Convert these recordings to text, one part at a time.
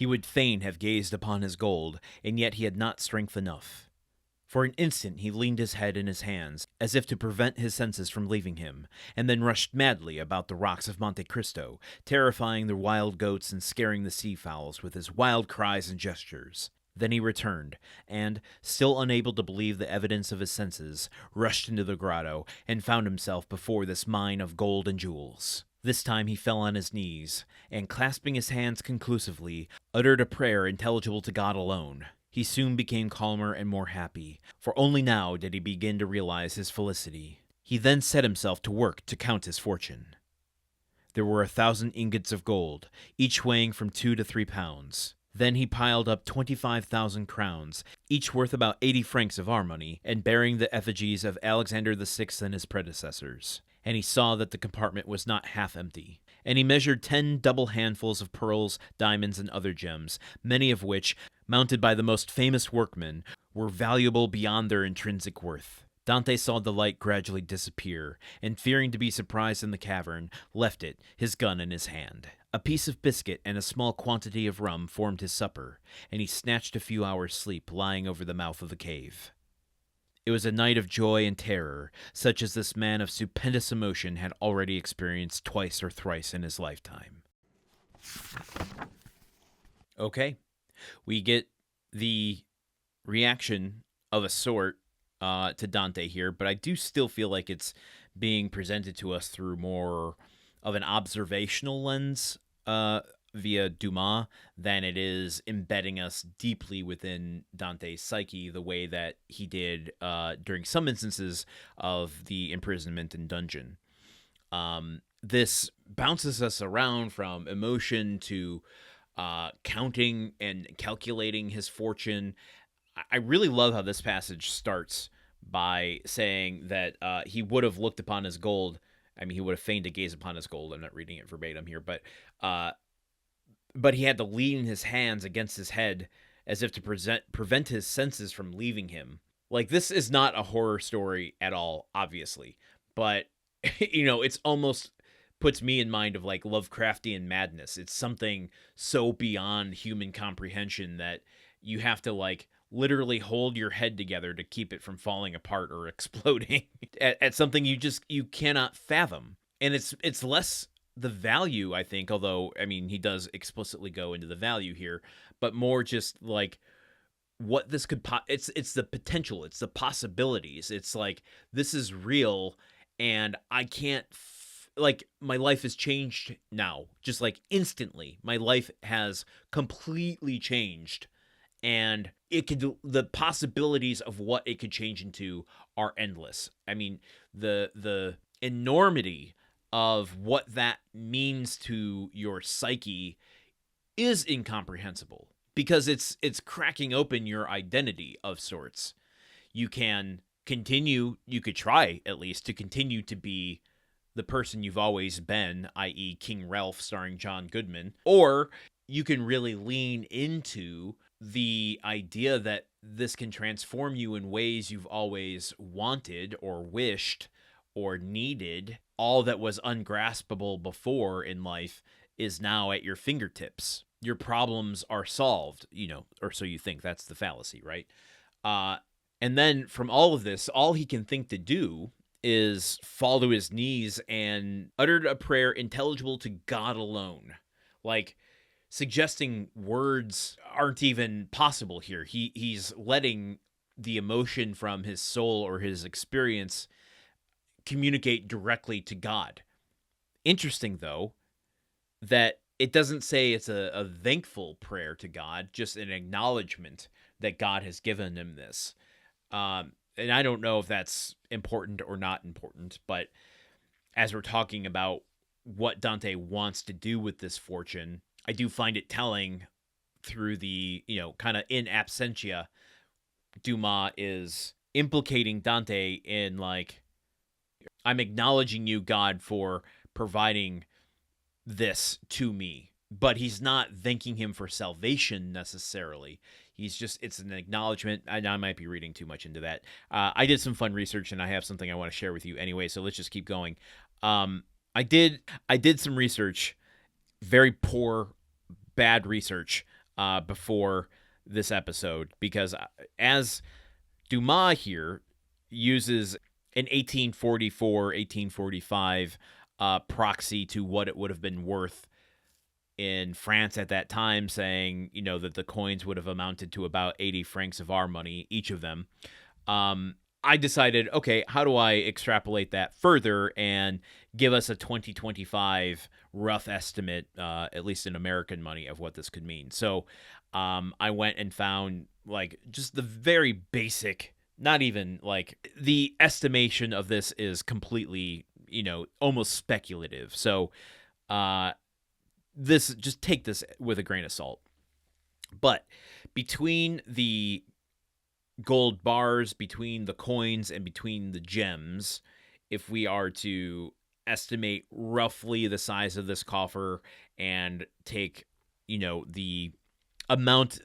He would fain have gazed upon his gold, and yet he had not strength enough. For an instant he leaned his head in his hands, as if to prevent his senses from leaving him, and then rushed madly about the rocks of Monte Cristo, terrifying the wild goats and scaring the sea-fowls with his wild cries and gestures. Then he returned, and, still unable to believe the evidence of his senses, rushed into the grotto, and found himself before this mine of gold and jewels. This time he fell on his knees, and, clasping his hands conclusively, uttered a prayer intelligible to God alone. He soon became calmer and more happy, for only now did he begin to realize his felicity. He then set himself to work to count his fortune. There were 1,000 ingots of gold, each weighing from 2 to 3 pounds. Then he piled up 25,000 crowns, each worth about 80 francs of our money, and bearing the effigies of Alexander VI and his predecessors. And he saw that the compartment was not half empty. And he measured 10 double handfuls of pearls, diamonds, and other gems, many of which, mounted by the most famous workmen, were valuable beyond their intrinsic worth. Dante saw the light gradually disappear, and fearing to be surprised in the cavern, left it, his gun in his hand. A piece of biscuit and a small quantity of rum formed his supper, and he snatched a few hours' sleep lying over the mouth of the cave. It was a night of joy and terror, such as this man of stupendous emotion had already experienced twice or thrice in his lifetime. Okay, we get the reaction of a sort to Dante here, but I do still feel like it's being presented to us through more of an observational lens via Dumas than it is embedding us deeply within Dante's psyche the way that he did during some instances of the imprisonment and dungeon. This bounces us around from emotion to counting and calculating his fortune. I really love how this passage starts by saying that he would have looked upon his gold. I mean, he would have feigned to gaze upon his gold. I'm not reading it verbatim here, but he had to lean his hands against his head as if to prevent his senses from leaving him. Like, this is not a horror story at all, obviously, but it's almost puts me in mind of like Lovecraftian madness. It's something so beyond human comprehension that you have to like literally hold your head together to keep it from falling apart or exploding at something you cannot fathom. And it's less the value, I think, although, I mean, he does explicitly go into the value here, but more just like what this could it's the potential, it's the possibilities. It's like, this is real, and I can't like, my life has changed now, just like instantly. My life has completely changed, and the possibilities of what it could change into are endless. I mean, the enormity of what that means to your psyche is incomprehensible, because it's cracking open your identity of sorts. You could try at least to continue to be the person you've always been, i.e. King Ralph starring John Goodman, or you can really lean into the idea that this can transform you in ways you've always wanted or wished or needed. All that was ungraspable before in life is now at your fingertips. Your problems are solved, or so you think. That's the fallacy, right? And then from all of this, all he can think to do is fall to his knees and uttered a prayer intelligible to God alone. Like, suggesting words aren't even possible here. He's letting the emotion from his soul or his experience communicate directly to God. Interesting, though, that it doesn't say it's a thankful prayer to God, just an acknowledgement that God has given him this. And I don't know if that's important or not important, but as we're talking about what Dante wants to do with this fortune, I do find it telling through the, kind of in absentia, Dumas is implicating Dante in like, I'm acknowledging you, God, for providing this to me. But he's not thanking him for salvation necessarily. It's an acknowledgement. I might be reading too much into that. I did some fun research, and I have something I want to share with you anyway, so let's just keep going. I did some research, very poor, bad research, before this episode, because as Dumas here uses an 1844, 1845 proxy to what it would have been worth in France at that time, saying, that the coins would have amounted to about 80 francs of our money, each of them. I decided, okay, how do I extrapolate that further and give us a 2025 rough estimate, at least in American money, of what this could mean? So I went and found just the very basic, not even the estimation of this is completely, almost speculative. So just take this with a grain of salt. But between the gold bars, between the coins, and between the gems, if we are to estimate roughly the size of this coffer and take, the amount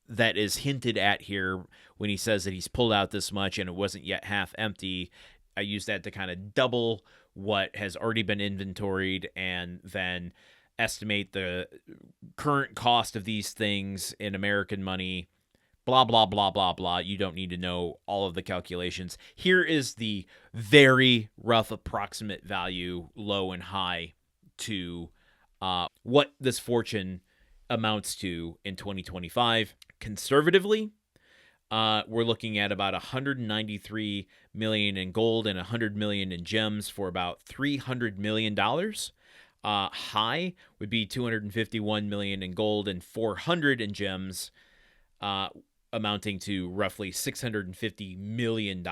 that is hinted at here when he says that he's pulled out this much and it wasn't yet half empty, I use that to kind of double what has already been inventoried and then estimate the current cost of these things in American money. Blah, blah, blah, blah, blah. You don't need to know all of the calculations. Here is the very rough approximate value, low and high, to what this fortune amounts to in 2025. Conservatively, we're looking at about 193 million in gold and 100 million in gems for about $300 million. High would be 251 million in gold and 400 in gems, amounting to roughly $650 million.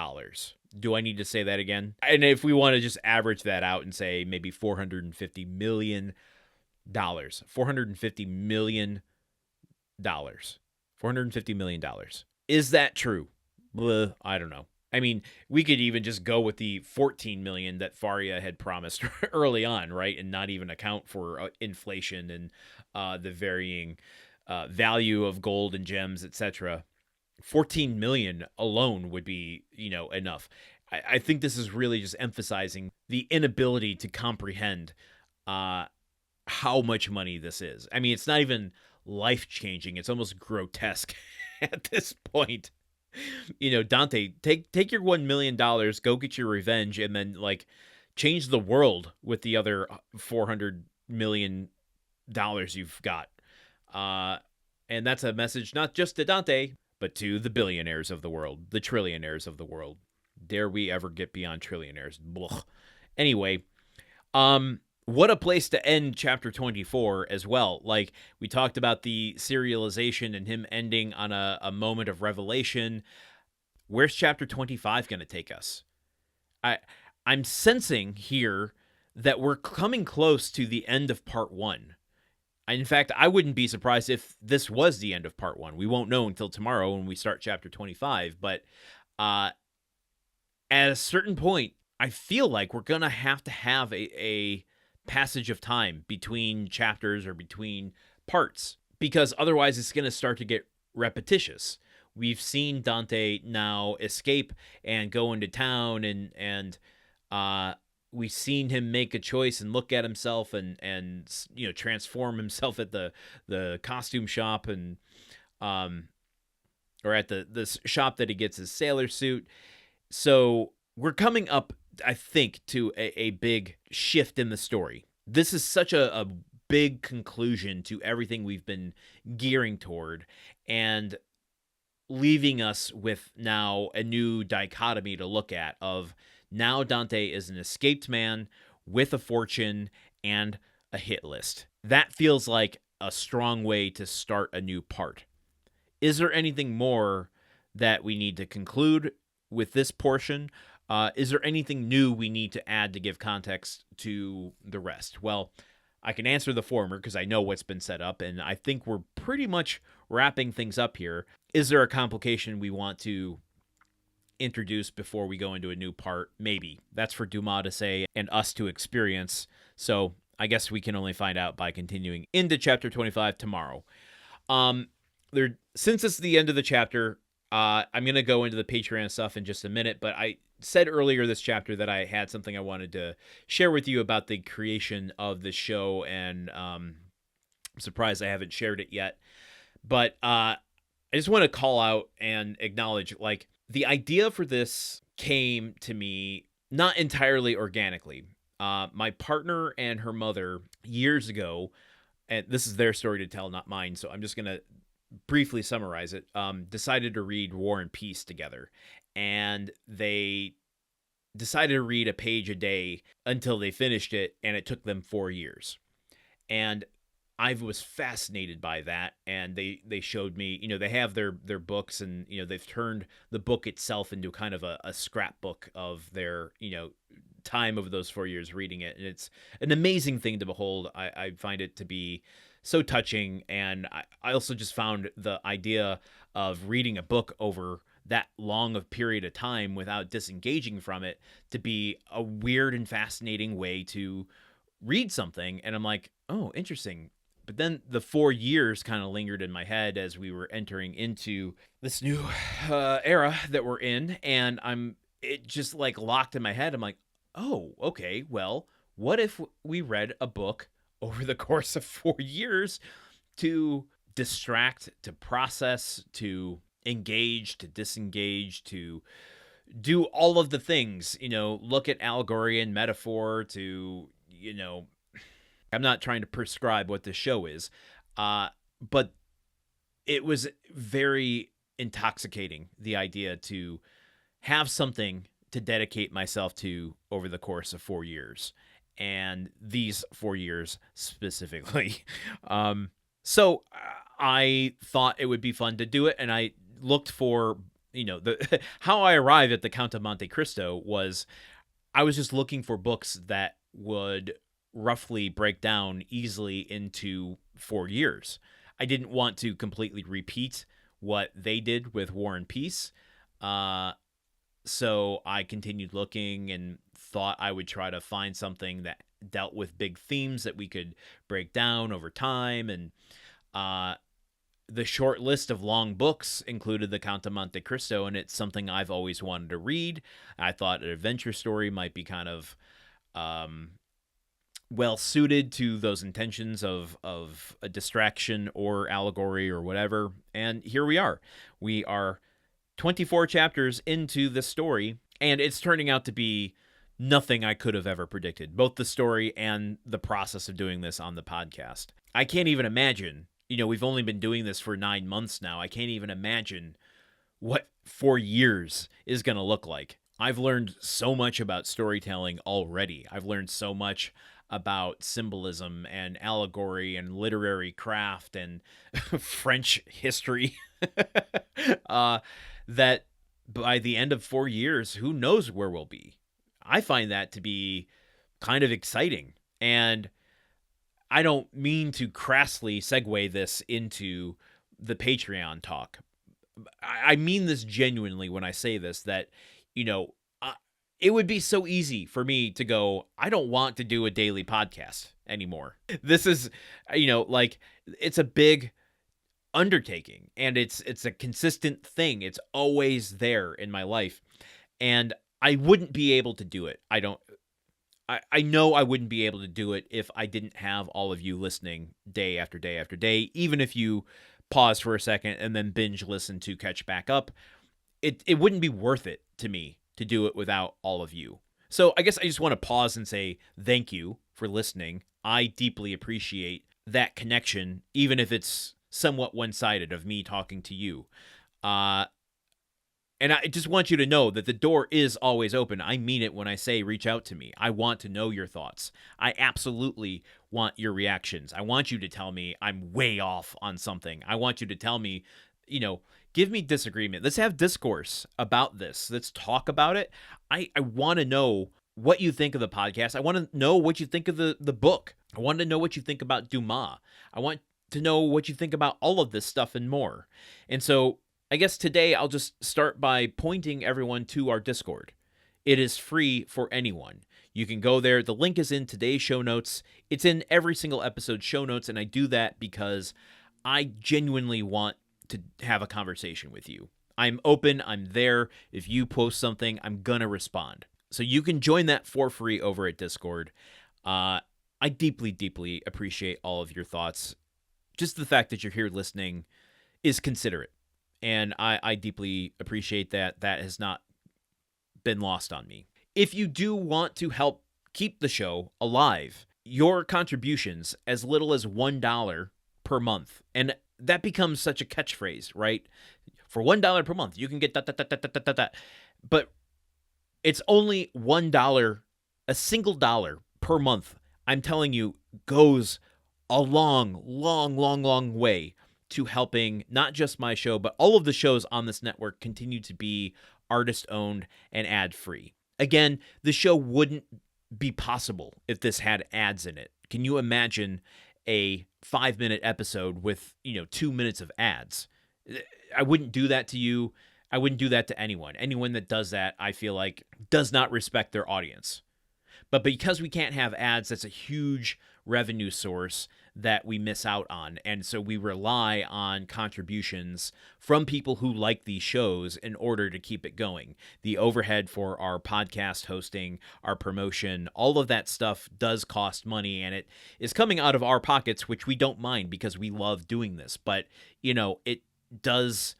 Do I need to say that again? And if we want to just average that out and say maybe $450 million, $450 million. $450 million. Is that true? Blah, I don't know. I mean, we could even just go with the 14 million that Faria had promised early on, right? And not even account for inflation and the varying value of gold and gems, etc. 14 million alone would be, enough. I think this is really just emphasizing the inability to comprehend how much money this is. I mean, it's not even life-changing. It's almost grotesque at this point. Dante, take your $1 million, go get your revenge, and then change the world with the other $400 million you've got. And that's a message not just to Dante, but to the billionaires of the world, the trillionaires of the world. Dare we ever get beyond trillionaires? Blah. Anyway, what a place to end chapter 24 as well. We talked about the serialization and him ending on a moment of revelation. Where's chapter 25 going to take us? I'm sensing here that we're coming close to the end of part 1. In fact, I wouldn't be surprised if this was the end of part 1. We won't know until tomorrow when we start chapter 25. But at a certain point, I feel like we're going to have a passage of time between chapters or between parts, because otherwise it's going to start to get repetitious. We've seen Dante now escape and go into town, and we've seen him make a choice and look at himself and transform himself at the costume shop and or at the shop that he gets his sailor suit. So we're coming up, I think, to a big shift in the story. This is such a big conclusion to everything we've been gearing toward, and leaving us with now a new dichotomy to look at of now Dante is an escaped man with a fortune and a hit list. That feels like a strong way to start a new part. Is there anything more that we need to conclude with this portion? Is there anything new we need to add to give context to the rest? Well, I can answer the former because I know what's been set up, and I think we're pretty much wrapping things up here. Is there a complication we want to introduce before we go into a new part? Maybe. That's for Dumas to say and us to experience. So I guess we can only find out by continuing into chapter 25 tomorrow. Since it's the end of the chapter, I'm going to go into the Patreon stuff in just a minute, but I said earlier this chapter that I had something I wanted to share with you about the creation of the show, and I'm surprised I haven't shared it yet. But I just want to call out and acknowledge, like, the idea for this came to me not entirely organically. My partner and her mother years ago, and this is their story to tell, not mine, so I'm just going to briefly summarize it, decided to read War and Peace together. And they decided to read a page a day until they finished it, and it took them 4 years. And I was fascinated by that, and they showed me, they have their books, and they've turned the book itself into kind of a scrapbook of their time over those 4 years reading it, and it's an amazing thing to behold. I find it to be so touching, and I also just found the idea of reading a book over that long of period of time without disengaging from it to be a weird and fascinating way to read something. And I'm like, oh, interesting. But then the 4 years kind of lingered in my head as we were entering into this new era that we're in, and it just like locked in my head. I'm like, oh, okay, well, what if we read a book over the course of 4 years to distract, to process, to engage, to disengage, to do all of the things, look at allegory and metaphor, to, I'm not trying to prescribe what the show is, but it was very intoxicating, the idea to have something to dedicate myself to over the course of 4 years, and these 4 years specifically. So I thought it would be fun to do it, and I looked for, the how I arrived at the Count of Monte Cristo was I was just looking for books that would roughly break down easily into 4 years. I didn't want to completely repeat what they did with War and Peace. So I continued looking and thought I would try to find something that dealt with big themes that we could break down over time. And the short list of long books included the Count of Monte Cristo, and it's something I've always wanted to read. I thought an adventure story might be kind of well suited to those intentions of a distraction or allegory or whatever. And here we are. We are 24 chapters into the story, and it's turning out to be nothing I could have ever predicted, both the story and the process of doing this on the podcast. I can't even imagine, we've only been doing this for 9 months now. I can't even imagine what 4 years is going to look like. I've learned so much about storytelling already. I've learned so much about symbolism and allegory and literary craft and French history that by the end of 4 years, who knows where we'll be. I find that to be kind of exciting. And I don't mean to crassly segue this into the Patreon talk. I mean this genuinely when I say this, that, it would be so easy for me to go, I don't want to do a daily podcast anymore. This is, like, it's a big undertaking, and it's a consistent thing. It's always there in my life, and I wouldn't be able to do it. I know I wouldn't be able to do it if I didn't have all of you listening day after day after day. Even if you pause for a second and then binge listen to catch back up, it wouldn't be worth it to me to do it without all of you. So I guess I just want to pause and say thank you for listening. I deeply appreciate that connection, even if it's somewhat one-sided of me talking to you. And I just want you to know that the door is always open. I mean it when I say reach out to me. I want to know your thoughts. I absolutely want your reactions. I want you to tell me I'm way off on something. I want you to tell me, give me disagreement. Let's have discourse about this. Let's talk about it. I want to know what you think of the podcast. I want to know what you think of the book. I want to know what you think about Dumas. I want to know what you think about all of this stuff and more. And so I guess today I'll just start by pointing everyone to our Discord. It is free for anyone. You can go there. The link is in today's show notes. It's in every single episode's show notes, and I do that because I genuinely want to have a conversation with you. I'm open. I'm there. If you post something, I'm going to respond. So you can join that for free over at Discord. I deeply, deeply appreciate all of your thoughts. Just the fact that you're here listening is considerate. And I deeply appreciate that. That has not been lost on me. If you do want to help keep the show alive, your contributions, as little as $1 per month, and that becomes such a catchphrase, right? For $1 per month, you can get that. But it's only $1, a single dollar per month, I'm telling you, goes a long way to helping not just my show, but all of the shows on this network continue to be artist-owned and ad-free. Again, the show wouldn't be possible if this had ads in it. Can you imagine a 5-minute episode with, 2 minutes of ads? I wouldn't do that to you. I wouldn't do that to anyone. Anyone that does that, I feel like, does not respect their audience. But because we can't have ads, that's a huge revenue source that we miss out on. And so we rely on contributions from people who like these shows in order to keep it going. The overhead for our podcast hosting, our promotion, all of that stuff does cost money, and it is coming out of our pockets, which we don't mind because we love doing this. But, it does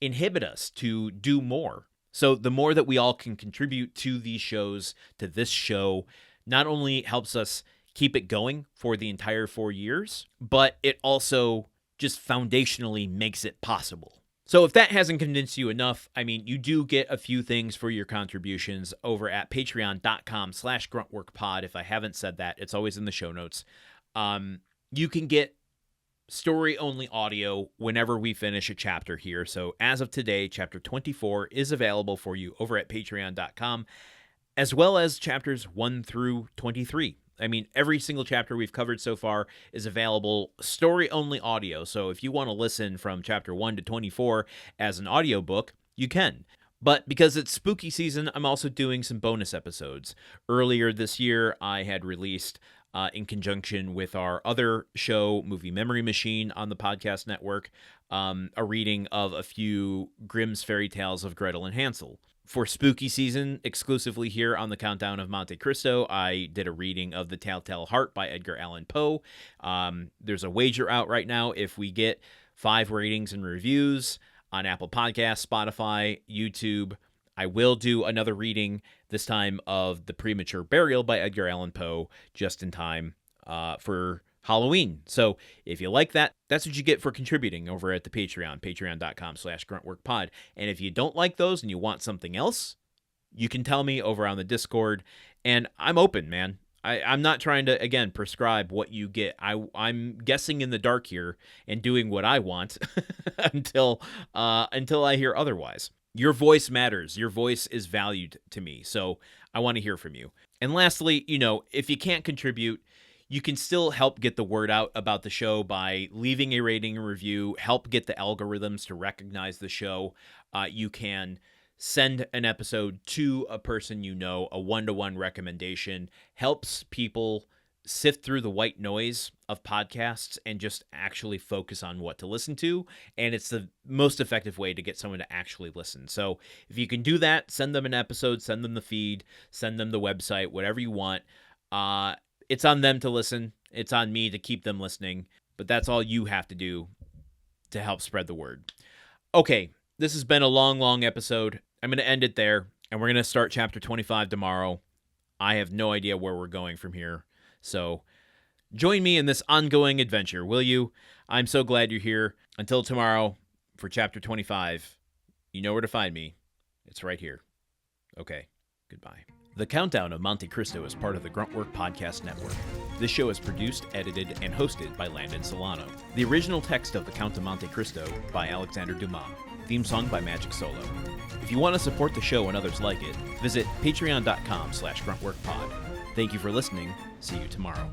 inhibit us to do more. So the more that we all can contribute to these shows, to this show, not only helps us keep it going for the entire 4 years, but it also just foundationally makes it possible. So if that hasn't convinced you enough, you do get a few things for your contributions over at patreon.com/gruntworkpod. If I haven't said that, it's always in the show notes. You can get story-only audio whenever we finish a chapter here. So as of today, chapter 24 is available for you over at patreon.com, as well as chapters 1 through 23. Every single chapter we've covered so far is available story-only audio. So if you want to listen from chapter 1 to 24 as an audiobook, you can. But because it's spooky season, I'm also doing some bonus episodes. Earlier this year, I had released, in conjunction with our other show, Movie Memory Machine, on the podcast network, a reading of a few Grimm's fairy tales of Gretel and Hansel. For spooky season, exclusively here on the Countdown of Monte Cristo, I did a reading of The Telltale Heart by Edgar Allan Poe. There's a wager out right now. If we get 5 ratings and reviews on Apple Podcasts, Spotify, YouTube, I will do another reading, this time of The Premature Burial by Edgar Allan Poe, just in time for Halloween. So if you like that, that's what you get for contributing over at the Patreon, patreon.com/gruntworkpod. And if you don't like those and you want something else, you can tell me over on the Discord, and I'm open, man. I'm not trying to, again, prescribe what you get. I'm guessing in the dark here and doing what I want until I hear otherwise. Your voice matters. Your voice is valued to me, so I want to hear from you. And lastly, if you can't contribute, you can still help get the word out about the show by leaving a rating and review, help get the algorithms to recognize the show. You can send an episode to a person a one-to-one recommendation. Helps people sift through the white noise of podcasts and just actually focus on what to listen to. And it's the most effective way to get someone to actually listen. So if you can do that, send them an episode, send them the feed, send them the website, whatever you want. It's on them to listen. It's on me to keep them listening. But that's all you have to do to help spread the word. Okay, this has been a long episode. I'm going to end it there, and we're going to start chapter 25 tomorrow. I have no idea where we're going from here. So join me in this ongoing adventure, will you? I'm so glad you're here. Until tomorrow for chapter 25, you know where to find me. It's right here. Okay, goodbye. The Countdown of Monte Cristo is part of the Gruntwork Podcast Network. This show is produced, edited, and hosted by Landon Solano. The original text of The Count of Monte Cristo by Alexandre Dumas. Theme song by Magic Solo. If you want to support the show and others like it, visit patreon.com/gruntworkpod. Thank you for listening. See you tomorrow.